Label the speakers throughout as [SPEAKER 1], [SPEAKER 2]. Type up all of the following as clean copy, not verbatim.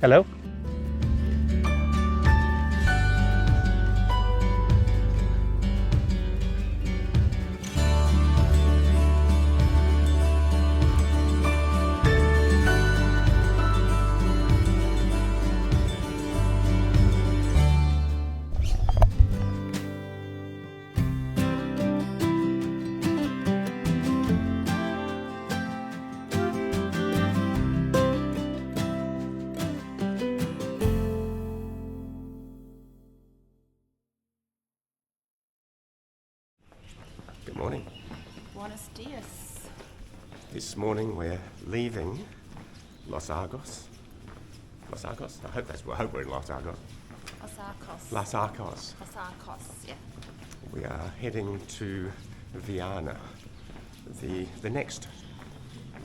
[SPEAKER 1] Hello?
[SPEAKER 2] Good morning.
[SPEAKER 3] Buenos dias.
[SPEAKER 2] This morning we're leaving Los Arcos. Los Arcos? I hope we're in Los Arcos.
[SPEAKER 3] Los Arcos.
[SPEAKER 2] Los Arcos.
[SPEAKER 3] Los Arcos, yeah.
[SPEAKER 2] We are heading to Viana. The next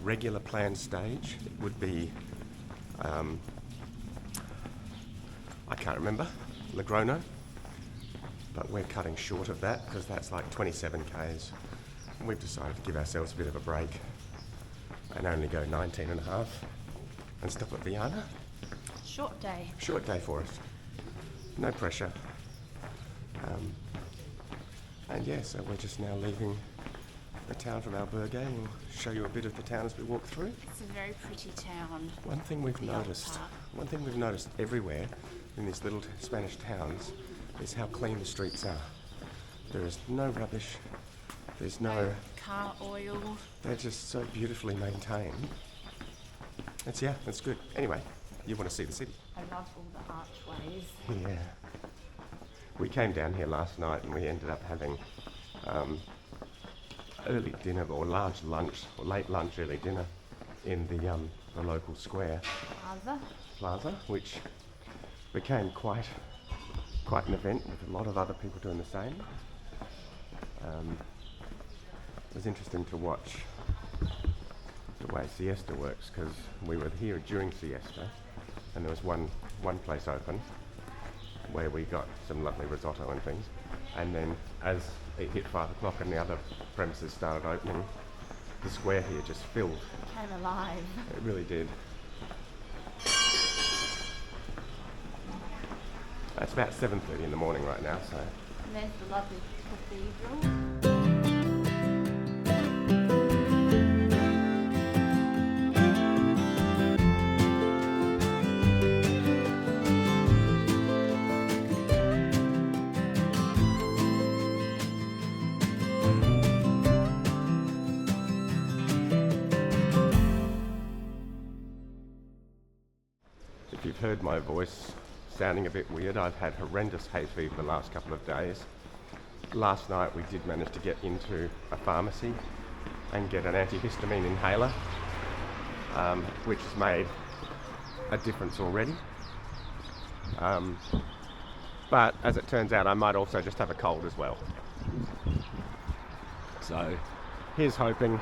[SPEAKER 2] regular planned stage would be, I can't remember, Logrono. But we're cutting short of that because that's like 27 k's. And we've decided to give ourselves a bit of a break and only go 19 and a half and stop at Viana.
[SPEAKER 3] Short day.
[SPEAKER 2] Short day for us. No pressure. And yeah, so we're just now leaving the town from Albergue. We'll show you a bit of the town as we walk through.
[SPEAKER 3] It's a very pretty town.
[SPEAKER 2] One thing we've noticed everywhere in these little Spanish towns is how clean the streets are. There is no rubbish. There's no
[SPEAKER 3] car oil.
[SPEAKER 2] They're just so beautifully maintained. It's good. Anyway, you want to see the city.
[SPEAKER 3] I love all the archways.
[SPEAKER 2] Yeah. We came down here last night and we ended up having early dinner or large lunch or late lunch, early dinner in the local square plaza, which became quite an event with a lot of other people doing the same. It was interesting to watch the way siesta works because we were here during siesta and there was one place open where we got some lovely risotto and things, and then as it hit 5 o'clock and the other premises started opening, the square here just filled.
[SPEAKER 3] It came alive.
[SPEAKER 2] It really did. It's about 7:30 in the morning right now, so.
[SPEAKER 3] And there's the lovely cathedral.
[SPEAKER 2] If you've heard my voice sounding a bit weird, I've had horrendous hay fever the last couple of days. Last night we did manage to get into a pharmacy and get an antihistamine inhaler, which has made a difference already. But as it turns out, I might also just have a cold as well. So here's hoping.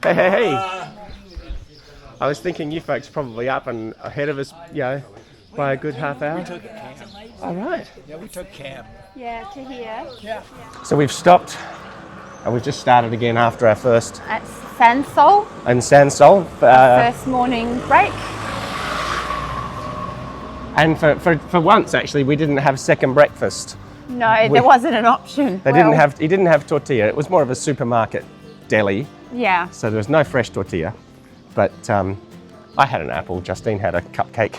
[SPEAKER 2] Hey. I was thinking you folks probably up and ahead of us, by a good half hour.
[SPEAKER 1] We took a cab.
[SPEAKER 2] All right.
[SPEAKER 1] Yeah, we took cab.
[SPEAKER 3] Yeah, to here.
[SPEAKER 1] Yeah.
[SPEAKER 2] So we've stopped and we've just started again after our first
[SPEAKER 3] At Sansol,
[SPEAKER 2] in Sansol.
[SPEAKER 3] first morning break.
[SPEAKER 2] And for once, actually, we didn't have second breakfast.
[SPEAKER 3] No, there wasn't an option.
[SPEAKER 2] He didn't have tortilla. It was more of a supermarket deli,
[SPEAKER 3] Yeah.
[SPEAKER 2] so there was no fresh tortilla. But I had an apple. Justine had a cupcake.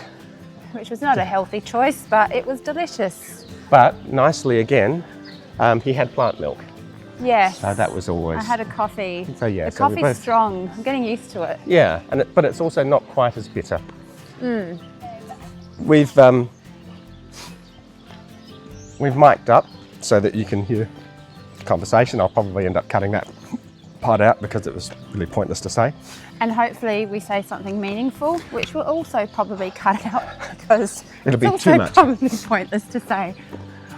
[SPEAKER 3] Which was not a healthy choice, but it was delicious.
[SPEAKER 2] But nicely again, he had plant milk.
[SPEAKER 3] Yes.
[SPEAKER 2] So that was always.
[SPEAKER 3] I had a coffee.
[SPEAKER 2] So yeah,
[SPEAKER 3] the
[SPEAKER 2] so we
[SPEAKER 3] coffee's
[SPEAKER 2] both-
[SPEAKER 3] strong. I'm getting used to it.
[SPEAKER 2] Yeah, but it's also not quite as bitter. We've mic'd up so that you can hear the conversation. I'll probably end up cutting that part out because it was really pointless to say.
[SPEAKER 3] And hopefully we say something meaningful, which will also probably cut out because
[SPEAKER 2] It'll be
[SPEAKER 3] it's
[SPEAKER 2] too
[SPEAKER 3] also
[SPEAKER 2] much.
[SPEAKER 3] probably pointless to say.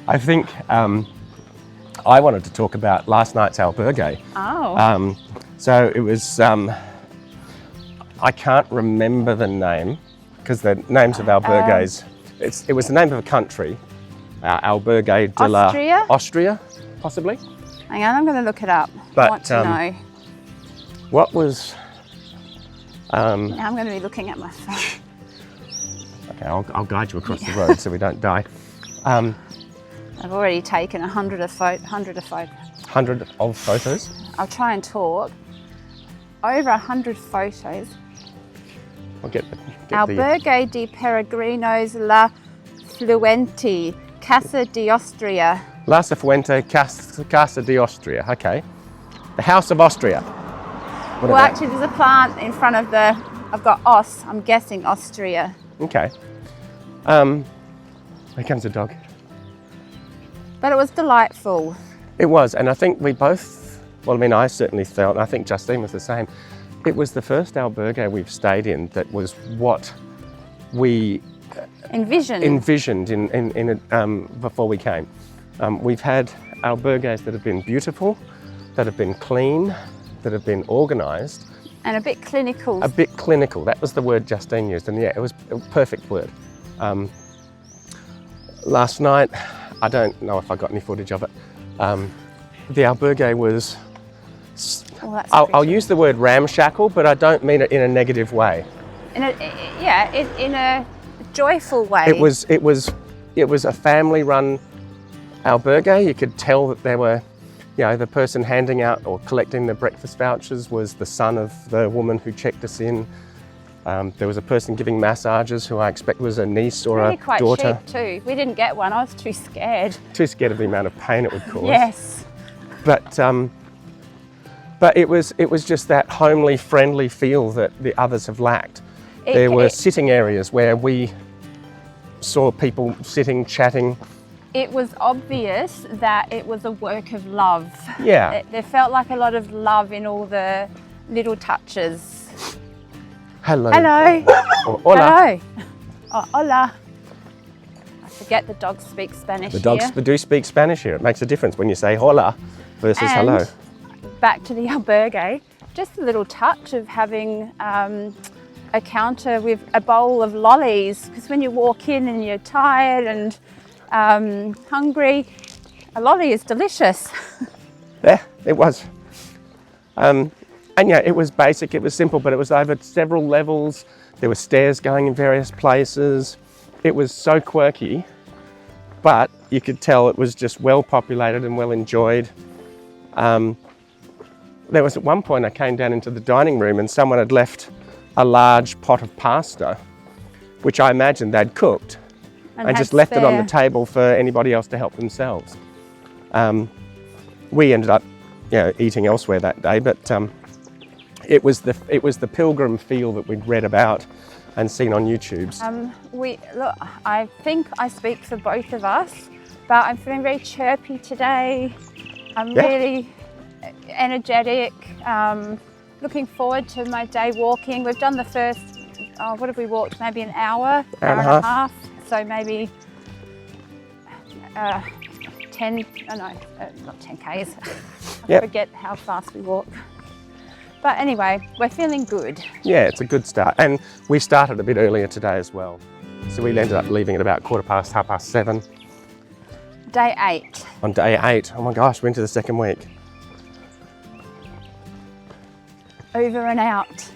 [SPEAKER 2] I think I wanted to talk about last night's albergue.
[SPEAKER 3] Oh.
[SPEAKER 2] So it was, I can't remember the name because the names of albergues, it was the name of a country, Albergue de la
[SPEAKER 3] Austria?
[SPEAKER 2] Austria, possibly.
[SPEAKER 3] Hang on, I'm going to look it up.
[SPEAKER 2] But,
[SPEAKER 3] I want to know.
[SPEAKER 2] What was,
[SPEAKER 3] Now I'm going to be looking at my phone.
[SPEAKER 2] okay, I'll guide you across the road so we don't die.
[SPEAKER 3] I've already taken 100 of photos.
[SPEAKER 2] 100 of photos.
[SPEAKER 3] I'll try and talk. Over 100 photos.
[SPEAKER 2] I'll get the
[SPEAKER 3] Albergue de Peregrinos La Fluenti, Casa de Austria.
[SPEAKER 2] La Fuente Casa de Austria, okay. The House of Austria. What
[SPEAKER 3] Well,
[SPEAKER 2] about-
[SPEAKER 3] actually, there's a plant in front of the. I've got Os. I'm guessing Austria.
[SPEAKER 2] Okay. Here comes a dog.
[SPEAKER 3] But it was delightful.
[SPEAKER 2] It was, and I think we both, well, I mean, I certainly felt, and I think Justine was the same. It was the first albergue we've stayed in that was what we
[SPEAKER 3] Envision.
[SPEAKER 2] envisioned before we came. We've had albergues that have been beautiful, that have been clean, that have been organised.
[SPEAKER 3] and a bit clinical.
[SPEAKER 2] A bit clinical, that was the word Justine used, and yeah, it was a perfect word. Last night, I don't know if I got any footage of it, the albergue was,
[SPEAKER 3] Oh, that's
[SPEAKER 2] I'll
[SPEAKER 3] pretty.
[SPEAKER 2] use the word ramshackle, but I don't mean it in a negative way.
[SPEAKER 3] In a joyful way.
[SPEAKER 2] It was a family-run albergue. You could tell that there were, the person handing out or collecting the breakfast vouchers was the son of the woman who checked us in. There was a person giving massages who I expect was a niece or
[SPEAKER 3] really
[SPEAKER 2] a
[SPEAKER 3] quite
[SPEAKER 2] daughter.
[SPEAKER 3] cheap too. We didn't get one. I was too scared.
[SPEAKER 2] Too scared of the amount of pain it would cause.
[SPEAKER 3] Yes.
[SPEAKER 2] But it was just that homely, friendly feel that the others have lacked. There were sitting areas where we saw people sitting, chatting.
[SPEAKER 3] It was obvious that it was a work of love.
[SPEAKER 2] Yeah.
[SPEAKER 3] There felt like a lot of love in all the little touches.
[SPEAKER 2] Hello.
[SPEAKER 3] Hello.
[SPEAKER 2] Or hola.
[SPEAKER 3] Hello. Oh, hola. I forget the dogs speak Spanish
[SPEAKER 2] The dogs
[SPEAKER 3] here.
[SPEAKER 2] do speak Spanish here. It makes a difference when you say hola versus
[SPEAKER 3] And
[SPEAKER 2] hello.
[SPEAKER 3] back to the albergue, just a little touch of having a counter with a bowl of lollies, because when you walk in and you're tired and hungry, a lolly is delicious.
[SPEAKER 2] Yeah, it was. And yeah, it was basic, it was simple, but it was over several levels. There were stairs going in various places. It was so quirky, but you could tell it was just well populated and well enjoyed. There was at one point I came down into the dining room and someone had left a large pot of pasta, which I imagined they'd cooked and
[SPEAKER 3] had
[SPEAKER 2] just left it on the
[SPEAKER 3] spare.
[SPEAKER 2] table for anybody else to help themselves. We ended up, eating elsewhere that day, but it was the pilgrim feel that we'd read about and seen on YouTube's.
[SPEAKER 3] I think I speak for both of us, but I'm feeling very chirpy today. I'm really energetic. Looking forward to my day walking. We've done the first, what have we walked? Maybe an hour and a half. So maybe 10, not 10 Ks.
[SPEAKER 2] Yep.
[SPEAKER 3] forget how fast we walk. But anyway, we're feeling good.
[SPEAKER 2] Yeah, it's a good start. And we started a bit earlier today as well. So we ended up leaving at about 7:15.
[SPEAKER 3] Day 8.
[SPEAKER 2] On day 8. Oh my gosh, we're into the second week.
[SPEAKER 3] Over and out.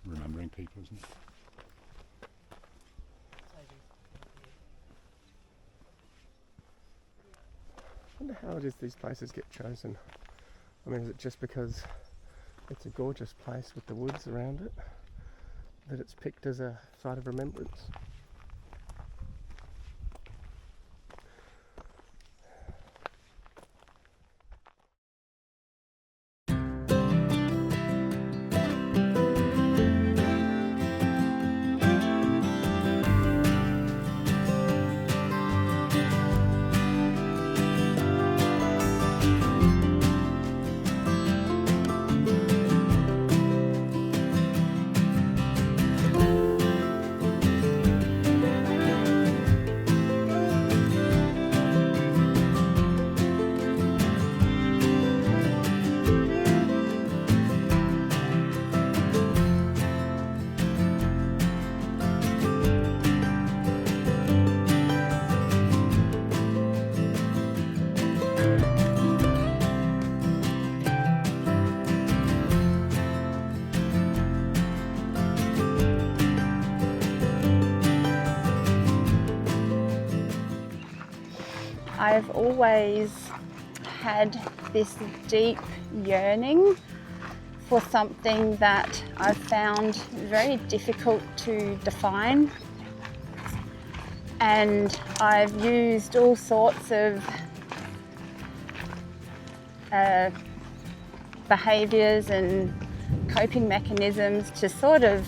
[SPEAKER 1] Remembering people, isn't it?
[SPEAKER 2] I wonder how it is these places get chosen. I mean, is it just because it's a gorgeous place with the woods around it that it's picked as a site of remembrance?
[SPEAKER 3] I've always had this deep yearning for something that I've found very difficult to define. And I've used all sorts of behaviours and coping mechanisms to sort of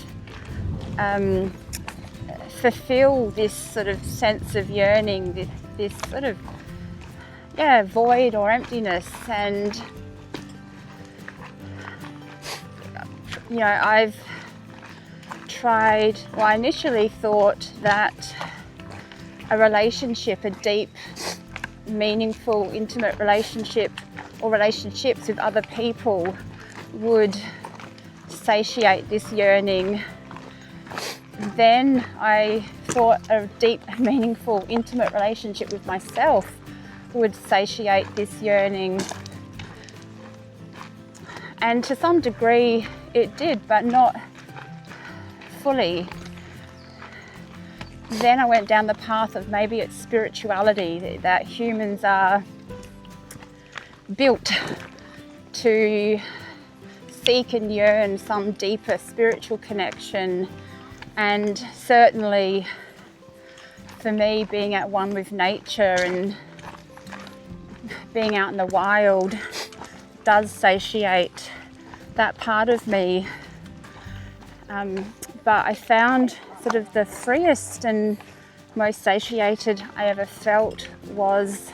[SPEAKER 3] fulfill this sort of sense of yearning, this sort of void or emptiness. And I've tried, I initially thought that a relationship, a deep, meaningful, intimate relationship or relationships with other people would satiate this yearning. Then I thought a deep, meaningful, intimate relationship with myself would satiate this yearning. And to some degree it did, but not fully. Then I went down the path of maybe it's spirituality, that humans are built to seek and yearn some deeper spiritual connection. And certainly for me, being at one with nature and being out in the wild does satiate that part of me. But I found sort of the freest and most satiated I ever felt was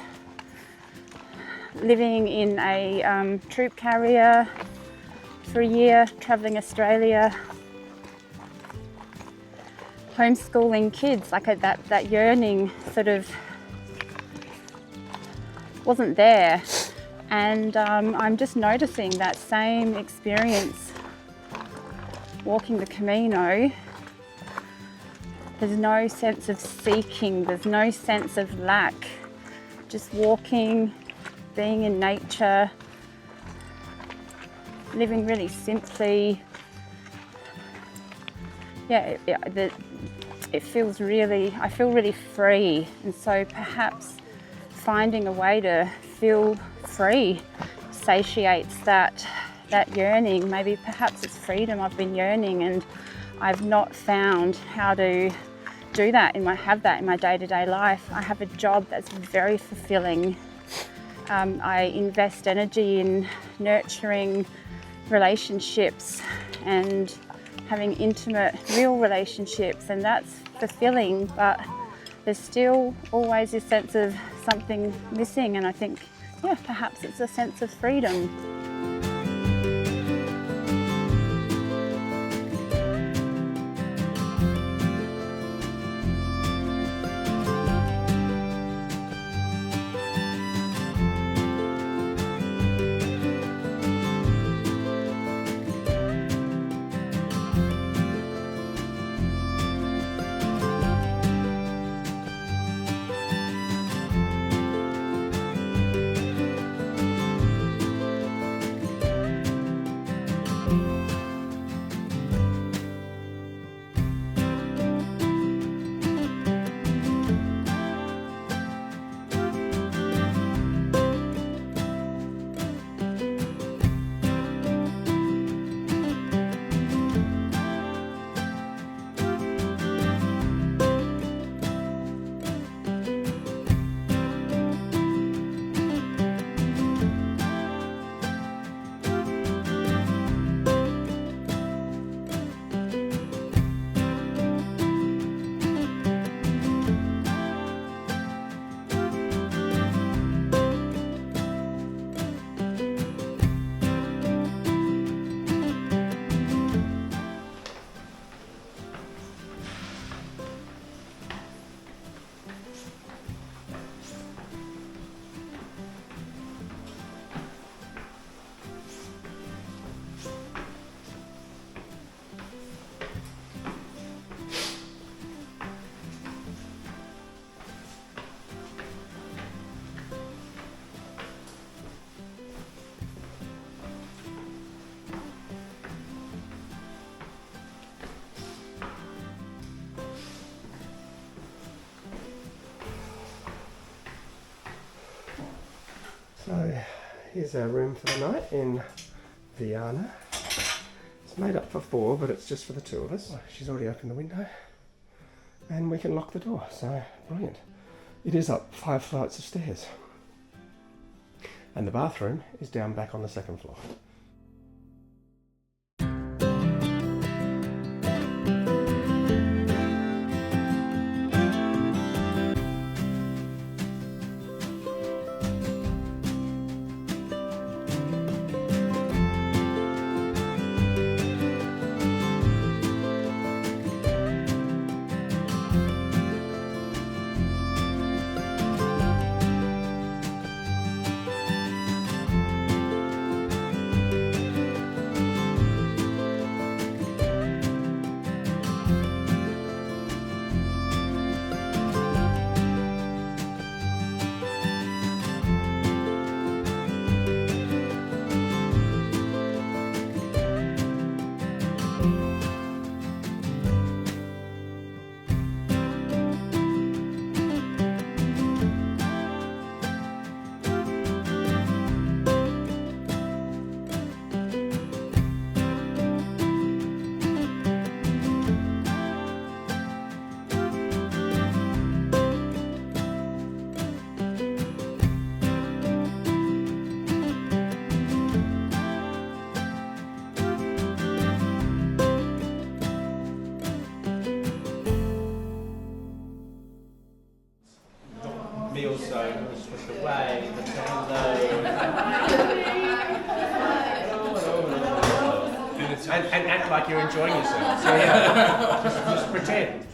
[SPEAKER 3] living in a troop carrier for a year, travelling Australia, homeschooling kids. Like that yearning sort of wasn't there. And I'm just noticing that same experience walking the Camino. There's no sense of seeking, there's no sense of lack. Just walking, being in nature, living really simply. It feels really, I feel really free. And so perhaps finding a way to feel free satiates that yearning. Maybe perhaps it's freedom I've been yearning, and I've not found how to do that have that in my day-to-day life. I have a job that's very fulfilling. I invest energy in nurturing relationships and having intimate, real relationships, and that's fulfilling, but there's still always this sense of something missing, and I think, perhaps it's a sense of freedom.
[SPEAKER 2] So here's our room for the night in Viana. It's made up for 4, but it's just for the 2 of us. She's already opened the window and we can lock the door, so brilliant. It is up 5 flights of stairs. And the bathroom is down back on the 2nd floor.
[SPEAKER 1] Meal zone was pushed away, and act like you're enjoying yourself. So yeah, just pretend.